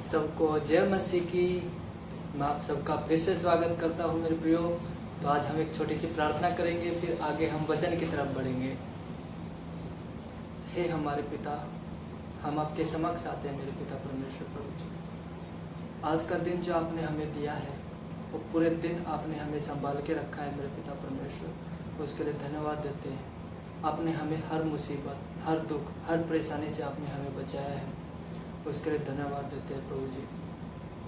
सबको जय मसीह की। मैं आप सबका फिर से स्वागत करता हूं मेरे प्रियो। तो आज हम एक छोटी सी प्रार्थना करेंगे, फिर आगे हम वचन की तरफ बढ़ेंगे। हे हमारे पिता, हम आपके समक्ष आते हैं मेरे पिता परमेश्वर प्रभु जी। आज का दिन जो आपने हमें दिया है, वो पूरे दिन आपने हमें संभाल के रखा है मेरे पिता परमेश्वर, उसके लिए धन्यवाद देते हैं। आपने हमें हर मुसीबत, हर दुख, हर परेशानी से आपने हमें बचाया है, उसके लिए धन्यवाद देते हैं प्रभु जी।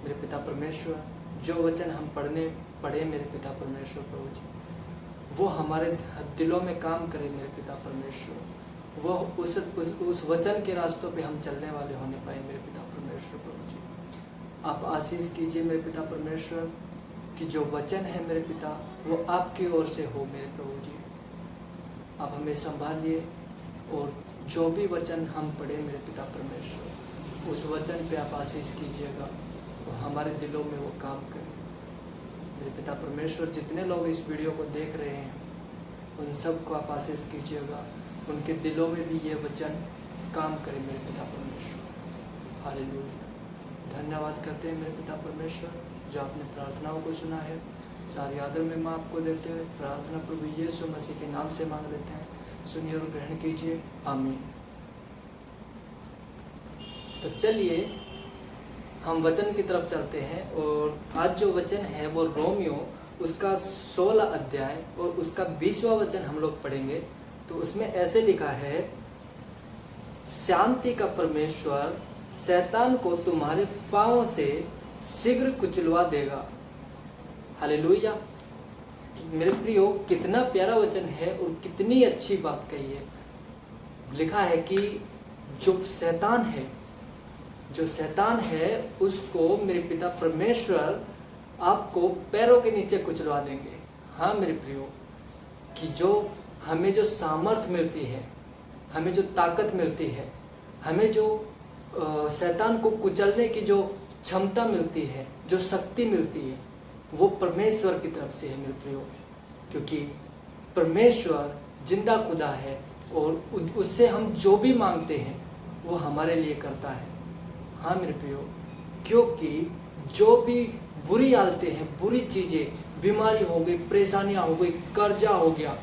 मेरे पिता परमेश्वर, जो वचन हम पढ़े मेरे पिता परमेश्वर प्रभु जी, वो हमारे दिलों में काम करे मेरे पिता परमेश्वर। वो उस वचन के रास्तों पे हम चलने वाले होने पाए मेरे पिता परमेश्वर प्रभु जी। आप आशीष कीजिए मेरे पिता परमेश्वर कि जो वचन है मेरे पिता, वो आपकी ओर से हो मेरे प्रभु जी। आप हमें संभालिए और जो भी वचन हम पढ़े मेरे पिता परमेश्वर, उस वचन पे आप आशीष कीजिएगा और हमारे दिलों में वो काम करे मेरे पिता परमेश्वर। जितने लोग इस वीडियो को देख रहे हैं, उन सब को आप आशीष कीजिएगा, उनके दिलों में भी ये वचन काम करे मेरे पिता परमेश्वर। हालेलुया। धन्यवाद करते हैं मेरे पिता परमेश्वर, जो आपने प्रार्थनाओं को सुना है। सारी आदर में मैं आपको देते हुए प्रार्थना प्रभु यीशु मसीह के नाम से मांग लेते हैं। सुनिए और ग्रहण कीजिए, आमीन। तो चलिए हम वचन की तरफ चलते हैं। और आज जो वचन है वो रोमियो उसका 16 अध्याय और उसका 20वां वचन हम लोग पढ़ेंगे। तो उसमें ऐसे लिखा है, शांति का परमेश्वर शैतान को तुम्हारे पांवों से शीघ्र कुचलवा देगा। हालेलुया। मेरे प्रियो, कितना प्यारा वचन है और कितनी अच्छी बात कही है। लिखा है कि जो शैतान है उसको मेरे पिता परमेश्वर आपको पैरों के नीचे कुचलवा देंगे। हाँ मेरे प्रियो, कि जो हमें जो सामर्थ्य मिलती है, हमें जो ताकत मिलती है, हमें जो शैतान को कुचलने की जो क्षमता मिलती है, जो शक्ति मिलती है, वो परमेश्वर की तरफ से है मेरे प्रियो। क्योंकि परमेश्वर जिंदा खुदा है और उससे हम जो भी मांगते हैं वो हमारे लिए करता है। हाँ मेरे प्रियो, क्योंकि जो भी बुरी आदतें हैं, बुरी चीज़ें, बीमारी हो गई, परेशानियाँ हो गई, कर्जा हो गया,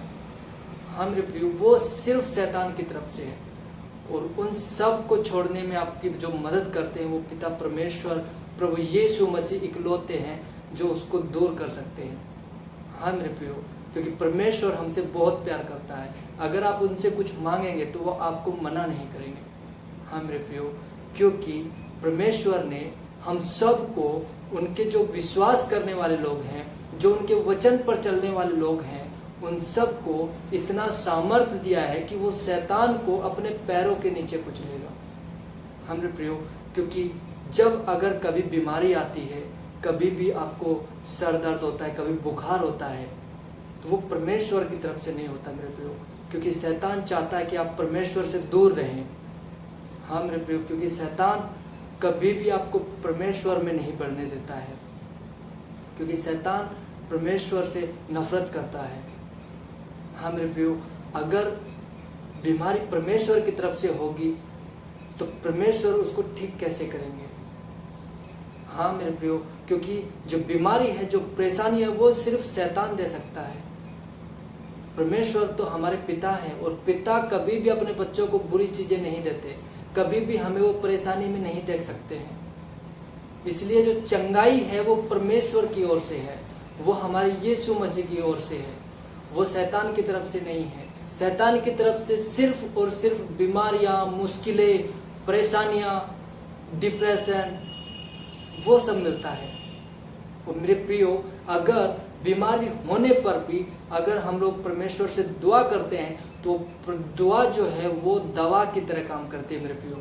हाँ मेरे प्रियो, वो सिर्फ शैतान की तरफ से है। और उन सब को छोड़ने में आपकी जो मदद करते हैं वो पिता परमेश्वर प्रभु यीशु मसीह इकलौते हैं जो उसको दूर कर सकते हैं। हाँ मेरे प्रियो, क्योंकि परमेश्वर हमसे बहुत प्यार करता है। अगर आप उनसे कुछ मांगेंगे तो वो आपको मना नहीं करेंगे। हाँ मेरे प्रियो, क्योंकि परमेश्वर ने हम सब को, उनके जो विश्वास करने वाले लोग हैं, जो उनके वचन पर चलने वाले लोग हैं, उन सब को इतना सामर्थ्य दिया है कि वो शैतान को अपने पैरों के नीचे कुचलेगा। हाँ मेरे प्रियो, क्योंकि जब अगर कभी बीमारी आती है, कभी भी आपको सर दर्द होता है, कभी बुखार होता है, तो वो परमेश्वर की तरफ से नहीं होता मेरे प्रियो। क्योंकि शैतान चाहता है कि आप परमेश्वर से दूर रहें। हाँ मेरे प्रियो, क्योंकि शैतान कभी भी आपको परमेश्वर में नहीं बढ़ने देता है, क्योंकि शैतान परमेश्वर से नफरत करता है। हाँ मेरे प्रियो, अगर बीमारी परमेश्वर की तरफ से होगी तो परमेश्वर उसको ठीक कैसे करेंगे। हाँ मेरे प्रियो, क्योंकि जो बीमारी है, जो परेशानी है, वो सिर्फ शैतान दे सकता है। परमेश्वर तो हमारे पिता हैं और पिता कभी भी अपने बच्चों को बुरी चीज़ें नहीं देते, कभी भी हमें वो परेशानी में नहीं देख सकते हैं। इसलिए जो चंगाई है वो परमेश्वर की ओर से है, वो हमारे यीशु मसीह की ओर से है, वो शैतान की तरफ से नहीं है। शैतान की तरफ से सिर्फ और सिर्फ बीमारियां, मुश्किलें, परेशानियां, डिप्रेशन, वो सब मिलता है। और मेरे प्रियो, अगर बीमारी होने पर भी अगर हम लोग परमेश्वर से दुआ करते हैं तो दुआ जो है वो दवा की तरह काम करती है मेरे प्रियो।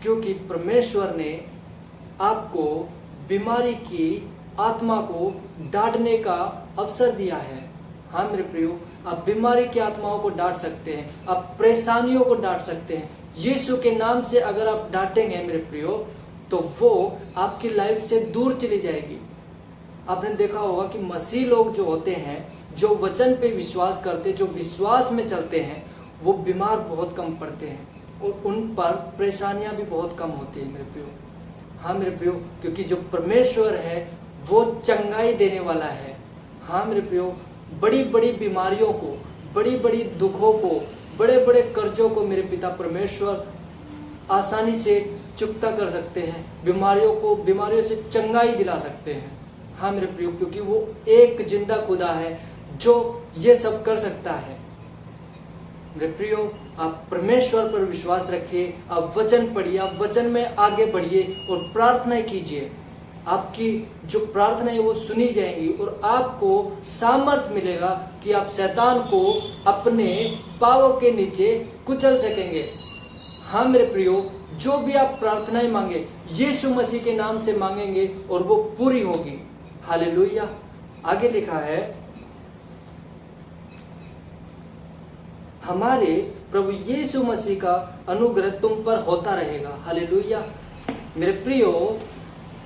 क्योंकि परमेश्वर ने आपको बीमारी की आत्मा को डांटने का अवसर दिया है। हाँ मेरे प्रियो, आप बीमारी की आत्माओं को डांट सकते हैं, आप परेशानियों को डांट सकते हैं। यीशु के नाम से अगर आप डांटेंगे मेरे प्रियो, तो वो आपकी लाइफ से दूर चली जाएगी। आपने देखा होगा कि मसीह लोग जो होते हैं, जो वचन पे विश्वास करते हैं, जो विश्वास में चलते हैं, वो बीमार बहुत कम पड़ते हैं और उन पर परेशानियां भी बहुत कम होती है मेरे प्रियो। हाँ मेरे प्रियो, क्योंकि जो परमेश्वर है वो चंगाई देने वाला है। हाँ मेरे प्रियो, बड़ी बड़ी बीमारियों को, बड़ी बड़ी दुखों को, बड़े बड़े कर्जों को मेरे पिता परमेश्वर आसानी से चुकता कर सकते हैं, बीमारियों से चंगाई दिला सकते हैं। हाँ मेरे प्रियो, क्योंकि वो एक जिंदा खुदा है जो ये सब कर सकता है। मेरे प्रियो, आप परमेश्वर पर विश्वास रखिए, आप वचन पढ़िए, आप वचन में आगे बढ़िए और प्रार्थना कीजिए। आपकी जो प्रार्थना है वो सुनी जाएंगी और आपको सामर्थ मिलेगा कि आप शैतान को अपने पांवों के नीचे कुचल सकेंगे। हाँ मेरे प्रियो, जो भी आप प्रार्थनाएं मांगे यीशु मसीह के नाम से मांगेंगे और वो पूरी होगी। हालेलुया। आगे लिखा है, हमारे प्रभु यीशु मसीह का अनुग्रह तुम पर होता रहेगा। हालेलुया। मेरे प्रियो,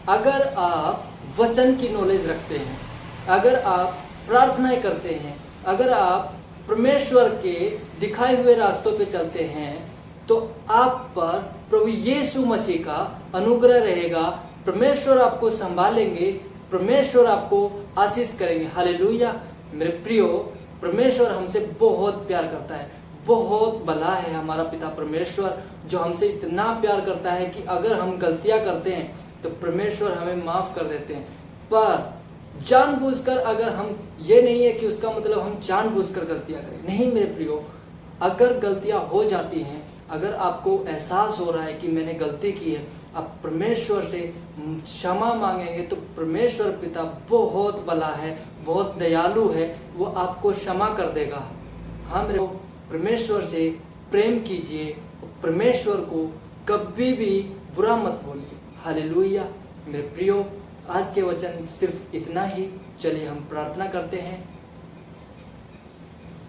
अगर आप वचन की नॉलेज रखते हैं, अगर आप प्रार्थनाएं करते हैं, अगर आप परमेश्वर के दिखाए हुए रास्तों पे चलते हैं, तो आप पर प्रभु यीशु मसीह का अनुग्रह रहेगा। परमेश्वर आपको संभालेंगे, परमेश्वर आपको आशीष करेंगे। हालेलुया। मेरे प्रियो, परमेश्वर हमसे बहुत प्यार करता है, बहुत भला है हमारा पिता परमेश्वर, जो हमसे इतना प्यार करता है कि अगर हम गलतियां करते हैं तो परमेश्वर हमें माफ़ कर देते हैं। पर जानबूझकर, अगर हम, ये नहीं है कि उसका मतलब हम जानबूझकर गलतियां करें, नहीं मेरे प्रियो। अगर गलतियां हो जाती हैं, अगर आपको एहसास हो रहा है कि मैंने गलती की है, आप परमेश्वर से क्षमा मांगेंगे तो परमेश्वर पिता बहुत भला है, बहुत दयालु है, वो आपको क्षमा कर देगा। हाँ मेरे, परमेश्वर से प्रेम कीजिए, परमेश्वर को कभी भी बुरा मत बोलिए। हालेलुया। मेरे प्रियो, आज के वचन सिर्फ इतना ही। चलिए हम प्रार्थना करते हैं।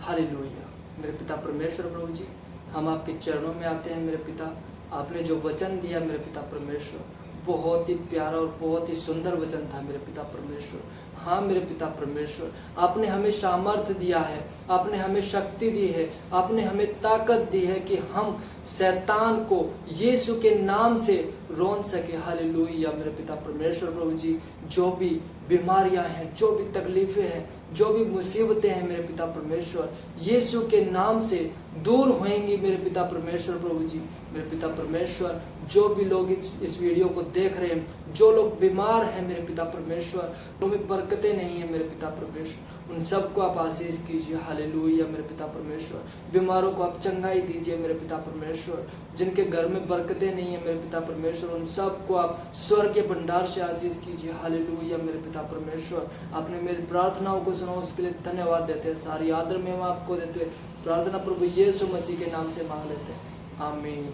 हालेलुया। मेरे पिता परमेश्वर प्रभु जी, हम आपके चरणों में आते हैं। मेरे पिता, आपने जो वचन दिया मेरे पिता परमेश्वर, बहुत ही प्यारा और बहुत ही सुंदर वचन था मेरे पिता परमेश्वर। हाँ मेरे पिता परमेश्वर, आपने हमें सामर्थ्य दिया है, आपने हमें शक्ति दी है, आपने हमें ताकत दी है कि हम शैतान को यीशु के नाम से रोन सके। हालेलुया। मेरे पिता परमेश्वर प्रभु जी, जो भी बीमारियां हैं, जो भी तकलीफें हैं, जो भी मुसीबतें हैं मेरे पिता परमेश्वर, यीशु के नाम से दूर होएंगी मेरे पिता परमेश्वर प्रभु जी। मेरे पिता परमेश्वर, जो भी लोग इस वीडियो को देख रहे हैं, जो लोग बीमार हैं मेरे पिता परमेश्वर, उनमें बरकतें नहीं है मेरे पिता परमेश्वर, उन सबको आप आशीष कीजिए। हालेलुया। मेरे पिता परमेश्वर, बीमारों को आप चंगाई दीजिए मेरे पिता परमेश्वर, जिनके घर में बरकतें नहीं है मेरे पिता परमेश्वर, उन सबको आप स्वर्ग के भंडार से आशीष कीजिए। हालेलुया। मेरे पिता परमेश्वर, आपने मेरी प्रार्थनाओं को सुना, उसके लिए धन्यवाद देते हैं। सारी आदर में हम आपको देते हुए प्रार्थना प्रभु यीशु मसीह के नाम से मांग लेते हैं। आमीन।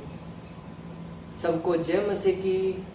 सबको जय मसीह की।